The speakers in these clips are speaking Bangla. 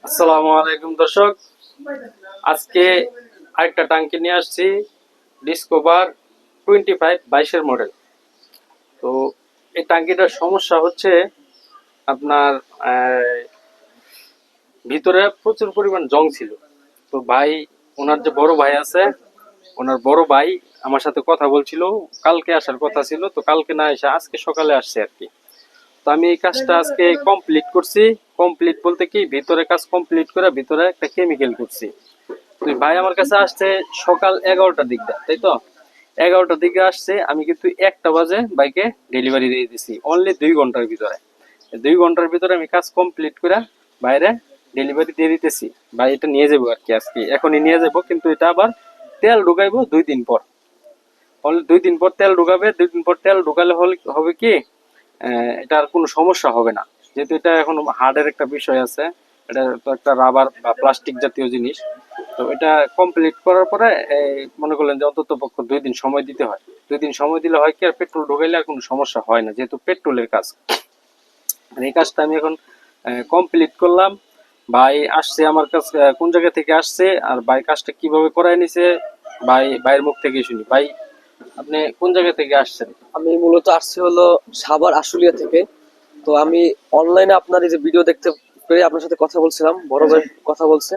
আসসালামু আলাইকুম দর্শক, আজকে আরেকটা টাঙ্কি নিয়ে আসছি। Discover 22 model. তো এই টাঙ্কিটার সমস্যা হচ্ছে আপনার ভিতরে প্রচুর পরিমাণ জং ছিল। তো ভাই, ওনার যে বড় ভাই আছে, ওনার বড় ভাই আমার সাথে কথা বলছিল। কালকে আসার কথা ছিল, তো কালকে না এসে আজকে সকালে আসছে আর কি। তো আমি এই কাজটা আজকে কমপ্লিট করছি। কমপ্লিট বলতে কি, ভিতরে কাজ কমপ্লিট করে ভিতরে একটা কেমিক্যাল করছি। তুই ভাই আমার কাছে আসছে সকাল 11টার দিকটা, তাই তো? 11টার দিকে আসছে, আমি কিন্তু 1টা বাজে বাইকে ডেলিভারি দিয়ে দিছি অনলি 2 ঘন্টার ভিতরে। 2 ঘন্টার ভিতরে আমি কাজ কমপ্লিট করে বাইরে ডেলিভারি দিয়ে দিতেছি। ভাই এটা নিয়ে যাবো আর কি, আজকে এখনই নিয়ে যাবো, কিন্তু এটা আবার তেল ঢুকাইবো 2 দিন পর। অনলি 2 দিন পর তেল ঢুকাবে। 2 দিন পর তেল ঢুকালে হবে কি, এটার কোনো সমস্যা হবে না, যেহেতু এটা এখন হার্ডের একটা বিষয় আছে। এটা তো একটা রাবার বা প্লাস্টিক জাতীয় জিনিস। তো এটা কমপ্লিট করার পরে মনে করলেন যে অন্তত পক্ষে 2 দিন সময় দিতে হয়। 2 দিন সময় দিলে হয় কি, আর পেট্রোল ঢোকাইলে আর কোনো সমস্যা হয় না, যেহেতু পেট্রোলের কাজ। এই কাজটা আমি এখন কমপ্লিট করলাম। ভাই আসছে আমার কাছে, কোন জায়গা থেকে আসছে আর ভাই কাজটা কিভাবে করায় নিছে, ভাইয়ের মুখ থেকে শুনি। ভাই, আপনি কোন জায়গা থেকে আসছেন? আমি মূলত আসছি হলো সাভার আশুলিয়া থেকে। তো আমি অনলাইনে আপনার এই যে ভিডিও দেখতে পেরে আপনার সাথে কথা বলছিলাম, বড় ভাই কথা বলছে।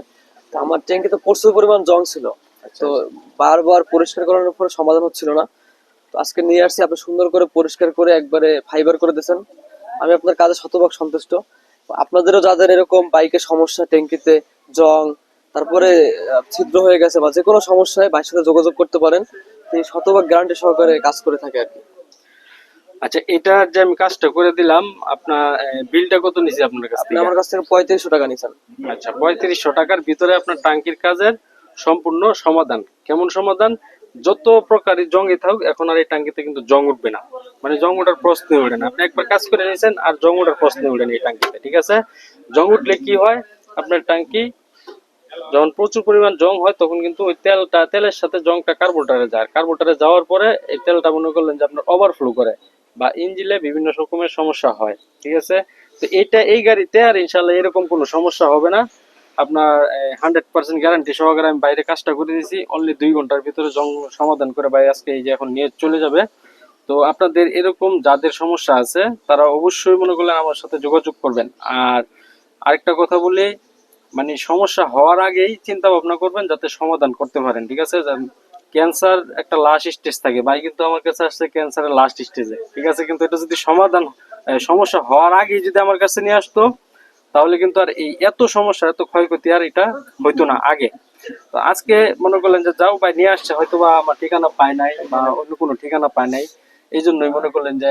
তো আমার ট্যাঙ্কিতে প্রচুর পরিমাণ জং ছিল। আচ্ছা তো আচ্ছা। বারবার পরিষ্কার করানোর পরে সমাধান হচ্ছিল না। তো আজকে নিয়ে আসছি, আপনি সুন্দর করে পরিষ্কার করে একবারে ফাইবার করে দিয়েছেন। আমি আপনার কাজে শতভাগ সন্তুষ্ট। আপনাদেরও যাদের এরকম বাইকের সমস্যা, ট্যাঙ্কিতে জং, তারপরে ছিদ্র হয়ে গেছে বা যে কোনো সমস্যায় ভাইয়ের সাথে যোগাযোগ করতে পারেন। তিনি শতভাগ গ্যারান্টি সহকারে কাজ করে থাকে আর কি। আচ্ছা, এটা যে আমি কাজটা করে দিলাম, আপনার বিলটা কত নিছে আপনার কাছ আপনি থেকে? আমার কাছ থেকে 3500 টাকা নিছেন। আচ্ছা, 3500 টাকার ভিতরে আপনার টাঙ্কির কাজের সম্পূর্ণ সমাধান। কেমন সমাধান? যত প্রকারই জঙ্গি থাকুক, এখন আর এই টাঙ্কিতে কিন্তু জং উঠবে না। মানে জং ওঠার প্রশ্নই ওঠে না। আপনি একবার কাজ করে নিয়েছেন, আর জং ওঠার প্রশ্নই ওঠে না এই টাঙ্কিতে, ঠিক আছে? জং উঠলে কি হয়, আপনার টাঙ্কি যখন প্রচুর পরিমাণ জং হয়, তখন কিন্তু ওই তেলের সাথে জংটা কার্বোরেটরে যায়। কার্বোরেটরে যাওয়ার পরে এই তেলটা মনে করলেন যে আপনার ওভারফ্লো করে, বা ইঞ্জিনে বিভিন্ন রকমের সমস্যা হয়, ঠিক আছে? তো এই গাড়িতে আর ইনশাল্লাহ এরকম কোনো সমস্যা হবে না। আপনার 100% গ্যারান্টি সহকারে আমি বাইরে কাজটা করে দিয়েছি। অনলি 2 ঘন্টার ভিতরে জং সমাধান করে ভাই আজকে এই যে এখন নিয়ে চলে যাবে। তো আপনাদের এরকম যাদের সমস্যা আছে, তারা অবশ্যই মনে করলেন আমার সাথে যোগাযোগ করবেন। আর আরেকটা কথা বলি, মানে সমস্যা হওয়ার আগেই চিন্তা ভাবনা করবেন যাতে সমাধান করতে পারেন, ঠিক আছে? ক্যান্সার একটা লাস্ট স্টেজ থাকে, ভাই কিন্তু আমার কাছে আসছে ক্যান্সারের লাস্ট স্টেজে, ঠিক আছে? কিন্তু এটা যদি সমাধান, সমস্যা হওয়ার আগেই যদি আমার কাছে নিয়ে আসতো, তাহলে কিন্তু আর এই এত সমস্যা, এত ক্ষয়ক্ষতি আর এটা হইতো না আগে। তো আজকে মনে করলেন যে যাও ভাই নিয়ে আসছে, হয়তো বা আমার ঠিকানা পায় নাই বা অন্য কোনো ঠিকানা পায় নাই, এই জন্যই মনে করলেন যে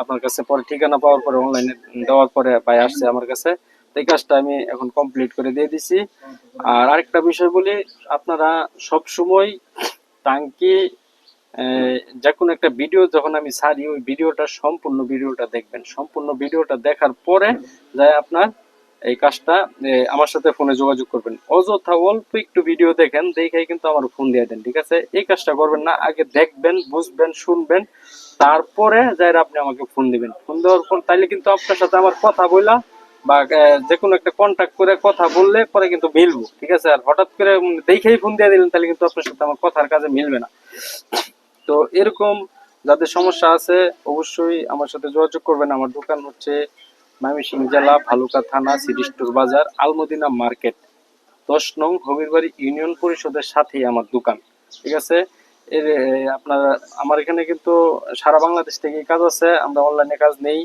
আপনার কাছে পরে ঠিকানা পাওয়ার পরে অনলাইনে দেওয়ার পরে ভাই আসছে আমার কাছে। তো এই কাজটা আমি এখন কমপ্লিট করে দিয়ে দিছি। আর আরেকটা বিষয় বলি, আপনারা সব সময় টাঙ্কি, যে কোনো একটা ভিডিও যখন আমি ছাড়ি, ওই ভিডিওটা সম্পূর্ণ ভিডিওটা দেখবেন। সম্পূর্ণ ভিডিওটা দেখার পরে যাই আপনার এই কাজটা আমার সাথে ফোনে যোগাযোগ করবেন। অযথা অল্প একটু ভিডিও দেখেন, দেখেই কিন্তু আমার ফোন দিয়ে দেন, ঠিক আছে? এই কাজটা করবেন না, আগে দেখবেন, বুঝবেন, শুনবেন, তারপরে যাই আপনি আমাকে ফোন দিবেন। ফোন দেওয়ার পর তাইলে কিন্তু আপনার সাথে আমার কথা বলা বা যে কোনো একটা কন্ট্যাক্ট করে কথা বললে পরে কিন্তু মিলবো, ঠিক আছে? আর হঠাৎ করে দেখেই ফোন দিয়ে দিলেন, তাহলে কিন্তু আপনার সাথে আমার কথার কাজে মিলবে না। তো এরকম যাদের সমস্যা আছে, অবশ্যই আমার সাথে যোগাযোগ করবেন। আমার দোকান হচ্ছে ময়মনসিংহ জেলা, ভালুকা থানা, সিটি স্টোর বাজার, আলমদিনা মার্কেট, 10 নং হবিরবাড়ি ইউনিয়ন পরিষদের সাথেই আমার দোকান, ঠিক আছে? এর আপনার আমার এখানে কিন্তু সারা বাংলাদেশ থেকে কাজ আছে। আমরা অনলাইনে কাজ নেই,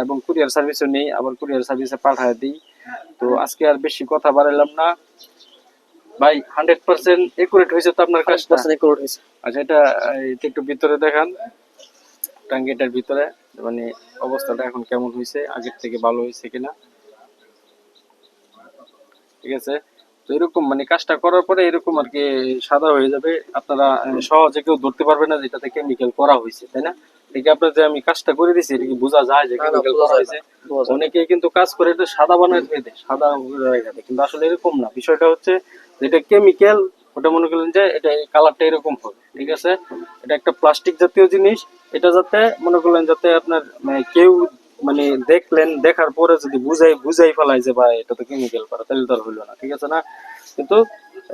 এবং কুরিয়ার সার্ভিসও নেই, আবার কুরিয়ার সার্ভিসে পাঠায় দিই। তো আজকে আর বেশি কথা বাড়ালাম না ভাই, 100% একুরেট হয়েছে তো আপনার কাজটা? 100% একুরেট হয়েছে। আচ্ছা, এটা একটু ভিতরে দেখান, টাঙ্কিটার ভিতরে, মানে অবস্থাটা এখন কেমন হয়েছে, আগের থেকে ভালো হয়েছে কিনা, ঠিক আছে? তো এরকম মানে কাজটা করার পরে এরকম আর কি সাদা হয়ে যাবে। আপনারা সহজে কেউ ধরতে পারবে না যেটাতে কেমিক্যাল করা হয়েছে, তাই না? ঠিক আপনার যে আমি কাজটা করে দিছি, এটা কি বোঝা যায় যে না না, কেমিক্যাল বোঝা করা যায় না, হয়েছে? বোঝা যায় না। অনেকে কিন্তু কাজ করে এটা সাদা বানায় ধুয়ে দেয়, সাদা রেখে দেয়, কিন্তু আসলে এরকম না। বিষয়টা হচ্ছে যেটা কেমিক্যাল, ওটা মনে করলেন যে এটা কালারটা এরকম হবে, ঠিক আছে? এটা একটা প্লাস্টিক জাতীয় জিনিস। এটা যাতে মনে করলেন যাতে আপনার কেউ মানে দেখলেন, দেখার পরে যদি বুঝাই ফেলাই যে ভাই এটা তো কেমিক্যাল করা, তাহলে তো আর হইলো না, ঠিক আছে না? কিন্তু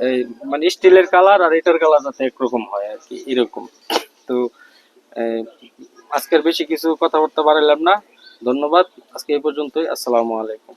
এই মানে স্টিলের কালার আর এটার কালার যাতে একরকম হয় আর কি, এরকম। তো এই, আজকের বেশি কিছু কথাবার্তা বাড়াইলাম না, ধন্যবাদ, আজকে এই পর্যন্তই, আসসালামু আলাইকুম।